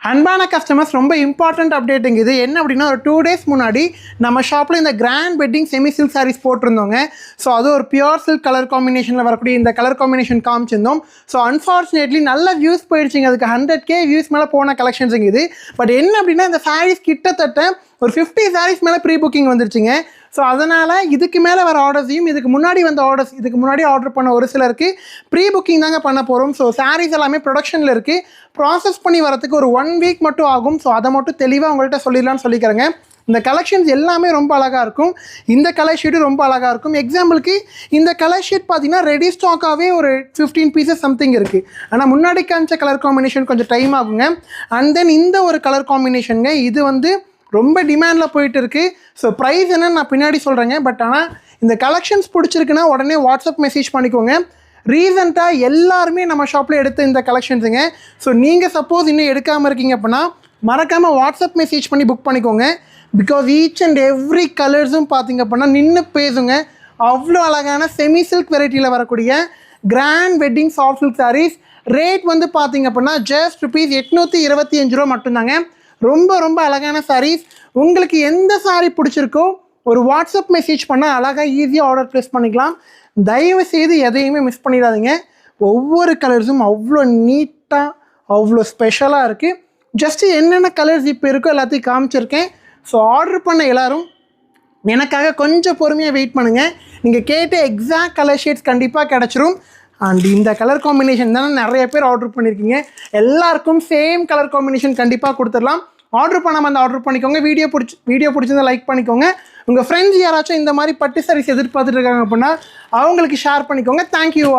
அன்பான கஸ்டமர்ஸ் ரொம்ப இம்பார்ட்டன்ட் அப்டேட்டுங்க இது என்ன அப்படின்னா ஒரு 2 days முன்னாடி நம்ம ஷாப்பில் இந்த grand wedding semi silk saris போட்டிருந்தோங்க. ஸோ அது ஒரு பியூர் சில்க் கலர் காம்பினேஷனில் வரக்கூடிய இந்த கலர் காம்பினேஷன் காமிச்சிருந்தோம். ஸோ அன்ஃபார்ச்சுனேட்லி நல்ல வியூஸ் போயிடுச்சிங்க. அதுக்கு 100K வியூஸ் மேலே போன கலெக்ஷன்ஸுங்க இது. பட் என்ன அப்படின்னா இந்த சாரீஸ் கிட்டத்தட்ட ஒரு 50 சாரீஸ் மேலே ப்ரீ புக்கிங் வந்துருச்சுங்க. ஸோ அதனால் இதுக்கு மேலே வர ஆர்டர்ஸையும் இதுக்கு முன்னாடி வந்த ஆர்டர்ஸ் இதுக்கு முன்னாடி ஆர்டர் பண்ண ஒரு சிலருக்கு ப்ரீ புக்கிங் தாங்க பண்ண போகிறோம். ஸோ சாரீஸ் எல்லாமே ப்ரொடக்ஷனில் இருக்குது. ப்ராசஸ் பண்ணி வரத்துக்கு ஒரு 1 week மட்டும் ஆகும். ஸோ அதை மட்டும் தெளிவாக உங்கள்கிட்ட சொல்லிடலான்னு சொல்லிக்கிறேங்க. இந்த கலெக்ஷன்ஸ் எல்லாமே ரொம்ப அழகாக இருக்கும். இந்த கலர் ஷீட்டும் ரொம்ப அழகாக இருக்கும். எக்ஸாம்பிளுக்கு இந்த கலர் ஷீட் பார்த்தீங்கன்னா ரெடி ஸ்டாக்காகவே ஒரு 15 pieces சம்திங் இருக்குது. ஆனால் முன்னாடி காமிச்ச கலர் காம்பினேஷன் கொஞ்சம் டைம் ஆகுங்க. அண்ட் தென் இந்த ஒரு கலர் காம்பினேஷனுங்க இது வந்து ரொம்ப டிமாண்டில் போயிட்டு இருக்குது. ஸோ ப்ரைஸ் என்னன்னு நான் பின்னாடி சொல்கிறேங்க. பட் ஆனால் இந்த கலெக்ஷன்ஸ் பிடிச்சிருக்குன்னா உடனே வாட்ஸ்அப் மெசேஜ் பண்ணிக்கோங்க. ரீசெண்டாக எல்லாருமே நம்ம ஷாப்பில் எடுத்த இந்த கலெக்ஷன்ஸுங்க. ஸோ நீங்கள் சப்போஸ் இன்னும் எடுக்காமல் இருக்கீங்க அப்படின்னா மறக்காமல் வாட்ஸ்அப் மெசேஜ் பண்ணி புக் பண்ணிக்கோங்க. பிகாஸ் ஈச் அண்ட் எவ்ரி கலர்ஸும் பார்த்திங்க அப்படின்னா நின்று பேசுங்க. அவ்வளோ அழகான செமி சில்க் வெரைட்டியில் வரக்கூடிய grand wedding soft silk sarees. Rate வந்து பார்த்திங்க அப்படின்னா ஜஸ்ட் ₹825 மட்டும்தாங்க. ரொம்ப ரொம்ப அழகான சாரீஸ். உங்களுக்கு எந்த சாரீ பிடிச்சிருக்கோ ஒரு வாட்ஸ்அப் மெசேஜ் பண்ணால் அழகாக ஈஸியாக ஆர்டர் ப்ளேஸ் பண்ணிக்கலாம். தயவு செய்து எதையுமே மிஸ் பண்ணிடாதீங்க. ஒவ்வொரு கலர்ஸும் அவ்வளோ நீட்டாக அவ்வளோ ஸ்பெஷலாக இருக்குது. ஜஸ்ட்டு என்னென்ன கலர்ஸ் இப்போ இருக்கோ எல்லாத்தையும் காமிச்சிருக்கேன். ஸோ ஆர்டர் பண்ண எல்லோரும் எனக்காக கொஞ்சம் பொறுமையாக வெயிட் பண்ணுங்கள். நீங்கள் கேட்ட எக்ஸாக்ட் கலர் ஷேட்ஸ் கண்டிப்பாக கிடச்சிரும். அண்ட் இந்த கலர் காம்பினேஷன் தானே நிறைய பேர் ஆர்டர் பண்ணியிருக்கீங்க. எல்லாருக்கும் சேம் கலர் காம்பினேஷன் கண்டிப்பாக கொடுத்துடலாம். ஆர்டர் பண்ணாமல் அந்த ஆர்டர் பண்ணிக்கோங்க. வீடியோ பிடிச்சிருந்தா லைக் பண்ணிக்கோங்க. உங்கள் ஃப்ரெண்ட்ஸ் யாராச்சும் இந்த மாதிரி பட்டு சாரீஸ் எதிர்பார்த்துட்டு இருக்காங்க அப்படின்னா அவங்களுக்கு ஷேர் பண்ணிக்கோங்க. தேங்க்யூ.